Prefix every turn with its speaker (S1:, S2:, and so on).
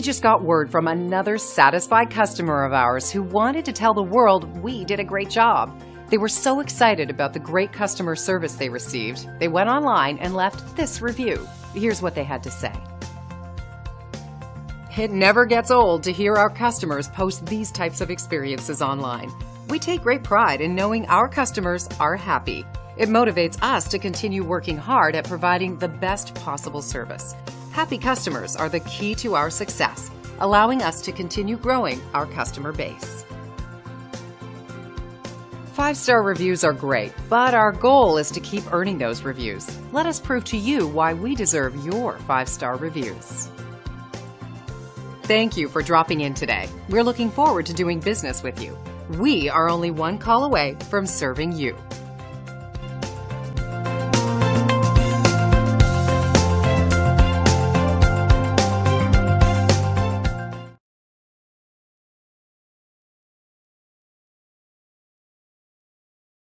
S1: just got word from another satisfied customer of ours who wanted to tell the world we did a great job. They were so excited about the great customer service they received, they went online and left this review. Here's what they had to say. It never gets old to hear our customers post these types of experiences online. We take great pride in knowing our customers are happy. It motivates us to continue working hard at providing the best possible service. Happy customers are the key to our success, allowing us to continue growing our customer base. 5-star reviews are great, but our goal is to keep earning those reviews. Let us prove to you why we deserve your 5-star reviews. Thank you for dropping in today. We're looking forward to doing business with you. We are only one call away from serving you.